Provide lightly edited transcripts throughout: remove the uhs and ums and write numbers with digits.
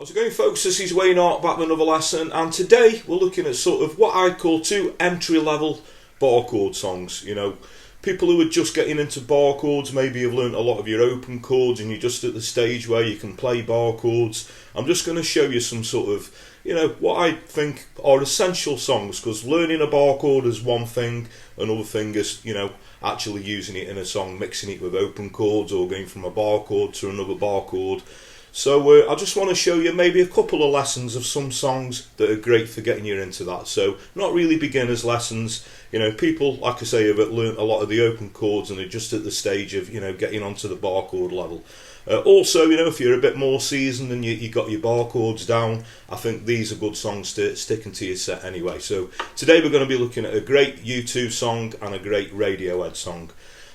How's it going, folks? This is Wayne Art back with another lesson, and today we're looking at sort of what I call two entry-level bar chord songs. You know, people who are just getting into bar chords, maybe you've learnt a lot of your open chords and you're just at the stage where you can play bar chords. I'm just going to show you some sort of, you know, what I think are essential songs, because learning a bar chord is one thing, another thing is, you know, actually using it in a song, mixing it with open chords or going from a bar chord to another bar chord. So I just want to show you maybe a couple of lessons of some songs that are great for getting you into that. So not really beginners lessons, you know, people, like I say, have learnt a lot of the open chords and are just at the stage of, you know, getting onto the bar chord level. Also, you know, if you're a bit more seasoned and you got your bar chords down, I think these are good songs to stick into your set anyway. So today we're going to be looking at a great U2 song and a great Radiohead song.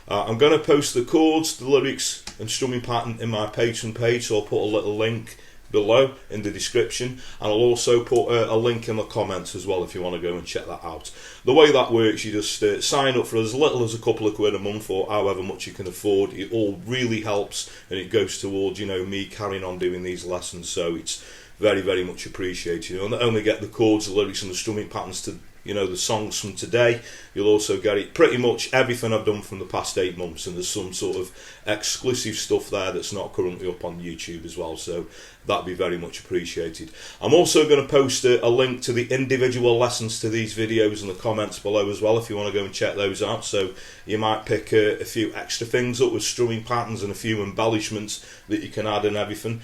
I'm going to post the chords, the lyrics and strumming pattern in my Patreon page, so I'll put a little link below in the description, and I'll also put a link in the comments as well if you want to go and check that out. The way that works, you just sign up for as little as a couple of quid a month or however much you can afford. It all really helps and it goes towards, you know, me carrying on doing these lessons, so it's very, very much appreciated. You'll not only get the chords, the lyrics and the strumming patterns to, you know, the songs from today, you'll also get it pretty much everything I've done from the past 8 months, and there's some sort of exclusive stuff there that's not currently up on YouTube as well, so that'd be very much appreciated. I'm also going to post a link to the individual lessons to these videos in the comments below as well if you want to go and check those out, so you might pick a few extra things up with strumming patterns and a few embellishments that you can add and everything.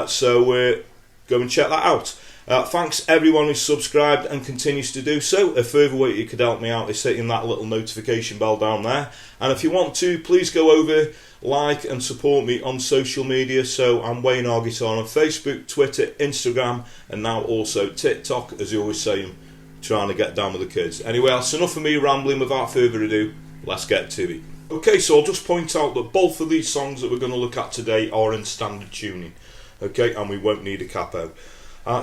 So go and check that out. Thanks everyone who's subscribed and continues to do so. A further way you could help me out is hitting that little notification bell down there, and if you want to, please go over, like and support me on social media. So I'm Wayne R Guitar on Facebook, Twitter, Instagram and now also TikTok, as you always say, I'm trying to get down with the kids. Anyway, that's enough of me rambling. Without further ado, let's get to it. Okay, so I'll just point out that both of these songs that we're going to look at today are in standard tuning, okay, and we won't need a capo.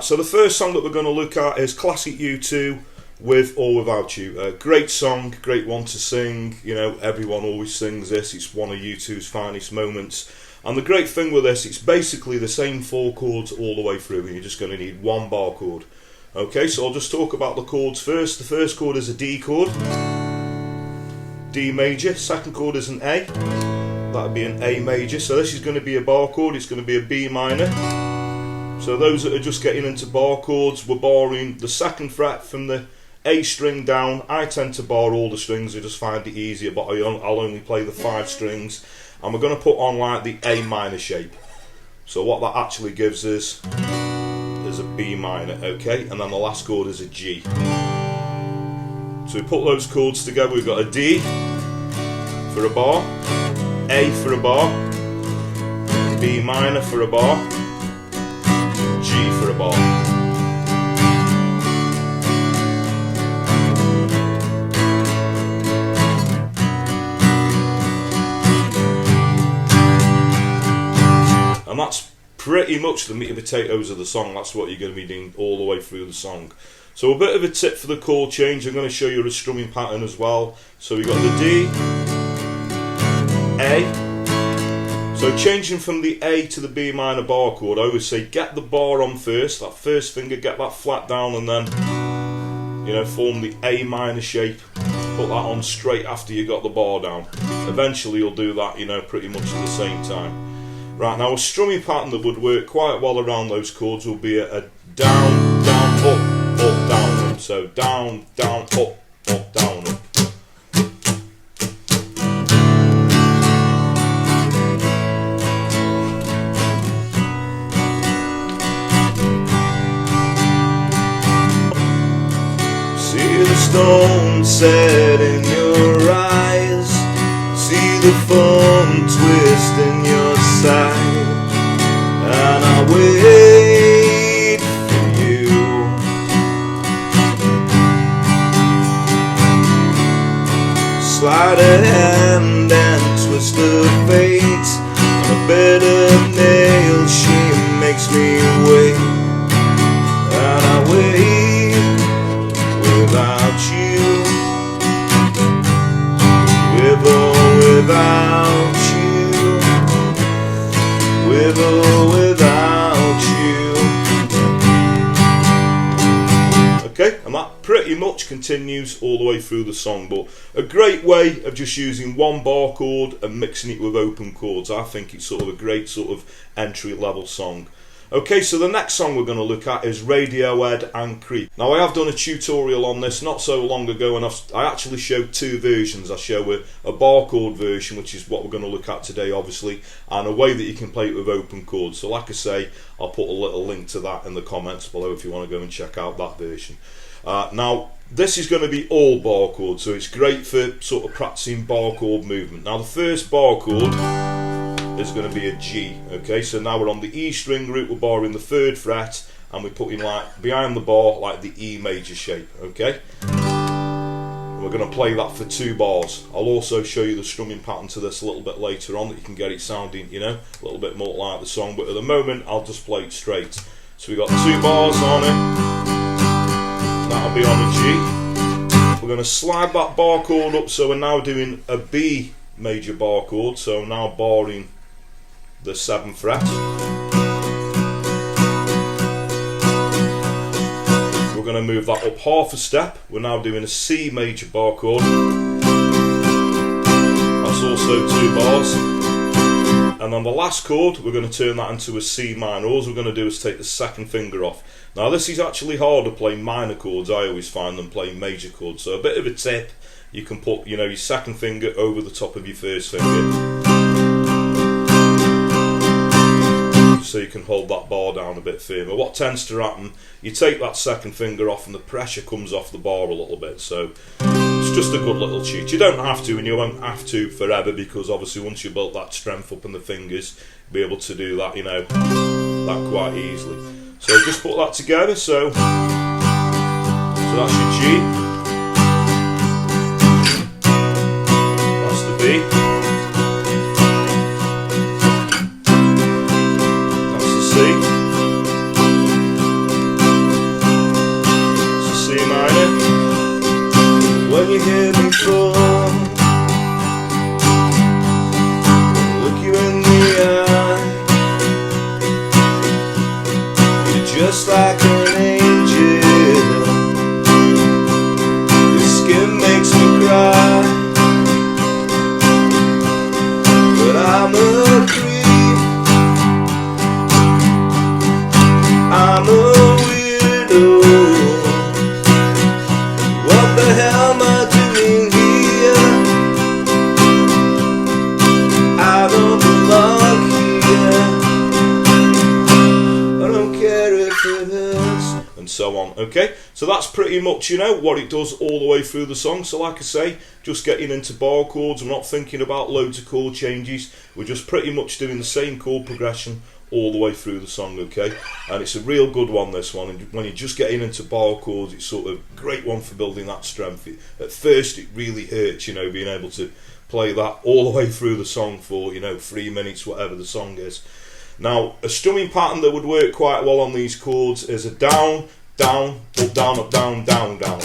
So the first song that we're going to look at is classic U2, With or Without You. Great song, great one to sing. You know, everyone always sings this. It's one of U2's finest moments. And the great thing with this, it's basically the same 4 chords all the way through, and you're just going to need one bar chord. Okay, so I'll just talk about the chords first. The first chord is a D chord, D major. Second chord is an A. That would be an A major. So this is going to be a bar chord. It's going to be a B minor. So those that are just getting into bar chords, we're barring the 2nd fret from the A string down. I tend to bar all the strings, I just find it easier, but I'll only play the 5 strings. And we're going to put on like the A minor shape. So what that actually gives us is a B minor, okay? And then the last chord is a G. So we put those chords together, we've got a D for a bar, A for a bar, B minor for a bar, G for a bar. And that's pretty much the meat and potatoes of the song. That's what you're going to be doing all the way through the song. So a bit of a tip for the chord change, I'm going to show you a strumming pattern as well. So we've got the D, A. So changing from the A to the B minor bar chord, I always say get the bar on first, that first finger, get that flat down, and then, you know, form the A minor shape, put that on straight after you got the bar down. Eventually you'll do that, you know, pretty much at the same time. Right, now a strumming pattern that would work quite well around those chords will be a down, down, up, down, up. So down, down, up, down, up. Stone set in your eyes, see the foam twist in your side, and I wait for you. Slide a hand and twist her fate, on a bed of nails she makes me wait, and I wait without you, with or without you, with or without you. pretty much continues all the way through the song, but a great way of just using one bar chord and mixing it with open chords. I think it's sort of a great sort of entry level song. Okay, so the next song we're going to look at is Radiohead and Creep. Now, I have done a tutorial on this not so long ago, and I actually showed two versions. I show a bar chord version, which is what we're going to look at today, obviously, and a way that you can play it with open chords. So like I say, I'll put a little link to that in the comments below if you want to go and check out that version. Now, this is going to be all bar chords, so it's great for sort of practicing bar chord movement. Now, the first bar chord is going to be a G. Okay, so now we're on the E string root, we're barring the 3rd fret, and we're putting like behind the bar like the E major shape. Okay, and we're going to play that for 2 bars. I'll also show you the strumming pattern to this a little bit later on, that you can get it sounding, you know, a little bit more like the song, but at the moment I'll just play it straight. So we've got 2 bars on it, that'll be on a G. We're going to slide that bar chord up, so we're now doing a B major bar chord, so now barring the 7th fret. We're going to move that up half a step. We're now doing a C major bar chord. That's also 2 bars. And on the last chord, we're going to turn that into a C minor. All we're going to do is take the 2nd finger off. Now, this is actually harder playing minor chords, I always find, than playing major chords. So a bit of a tip, you can put, you know, your 2nd finger over the top of your 1st finger, so you can hold that bar down a bit firmer. What tends to happen, you take that 2nd finger off and the pressure comes off the bar a little bit, so it's just a good little cheat. You don't have to, and you won't have to forever, because obviously once you built that strength up in the fingers, you'll be able to do that, you know, that quite easily. So just put that together, so that's your G, that's the B, when you hear me fall, look you in the eye, you're just like an angel, your skin makes me cry, but I'm a creep, I'm a weirdo. What the hell am I doing here? I don't belong here. I don't care if it hurts. And so on. Okay, so that's pretty much, you know, what it does all the way through the song. So like I say, just getting into bar chords. We're not thinking about loads of chord changes. We're just pretty much doing the same chord progression all the way through the song, okay? And it's a real good one, this one. And when you're just getting into bar chords, it's sort of a great one for building that strength. At first, it really hurts, you know, being able to play that all the way through the song for, you know, 3 minutes, whatever the song is. Now, a strumming pattern that would work quite well on these chords is a down, down, up, down, up, down, down, down.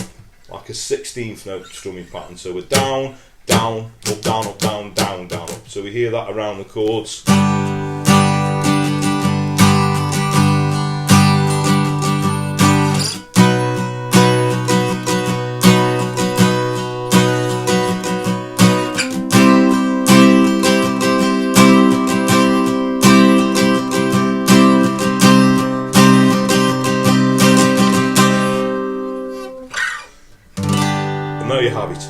Like a 16th note strumming pattern. So we're down, down, up, down, up, down, down, down, up. So we hear that around the chords. There you have it.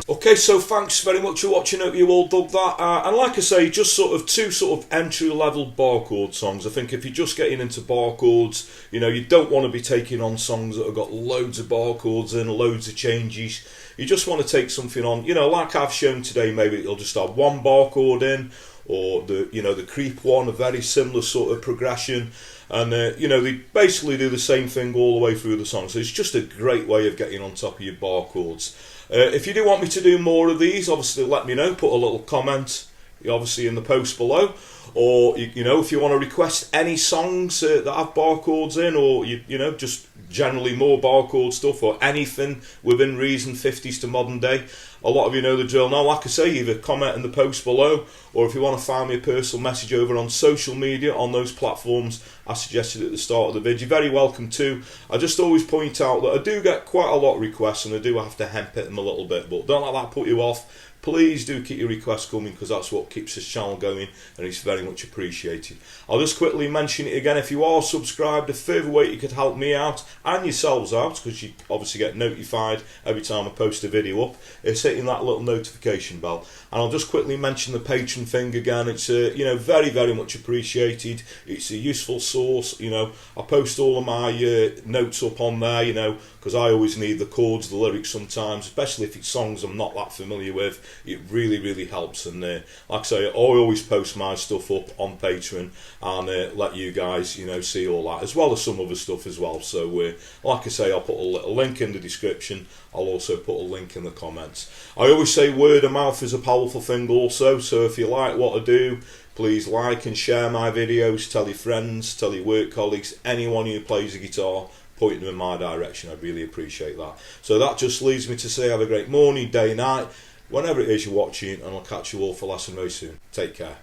Okay, so thanks very much for watching. Hope you all dug that. And like I say, just sort of 2 sort of entry-level bar chord songs. I think if you're just getting into bar chords, you know, you don't want to be taking on songs that have got loads of bar chords and loads of changes. You just want to take something on, you know, like I've shown today. Maybe it'll just have 1 bar chord in, or the, you know, the creep one, a very similar sort of progression. And, you know, they basically do the same thing all the way through the song. So it's just a great way of getting on top of your bar chords. If you do want me to do more of these, obviously let me know. Put a little comment, obviously, in the post below. Or, you know, if you want to request any songs that have bar chords in, or, you know, just generally more bar chord stuff or anything within reason, 50s to modern day, a lot of you know the drill now. Like I say, either comment in the post below, or if you want to find me a personal message over on social media on those platforms I suggested at the start of the video, you're very welcome to. I just always point out that I do get quite a lot of requests and I do have to hemp it them a little bit, but don't let that put you off. Please do keep your requests coming, because that's what keeps this channel going, and it's very much appreciated. I'll just quickly mention it again. If you are subscribed, a further way you could help me out and yourselves out, because you obviously get notified every time I post a video up, is hitting that little notification bell. And I'll just quickly mention the Patreon thing again. It's very, very much appreciated. It's a useful source. I post all of my notes up on there, because I always need the chords, the lyrics sometimes, especially if it's songs I'm not that familiar with. It really, really helps. And like I say, I always post my stuff up on Patreon and let you guys, see all that, as well as some other stuff as well. So like I say, I'll put a little link in the description. I'll also put a link in the comments. I always say word of mouth is a powerful thing also, so if you like what I do, please like and share my videos, tell your friends, tell your work colleagues, anyone who plays the guitar, pointing them in my direction. I'd really appreciate that. So that just leaves me to say have a great morning, day, night, whenever it is you're watching, and I'll catch you all for lesson very soon. Take care.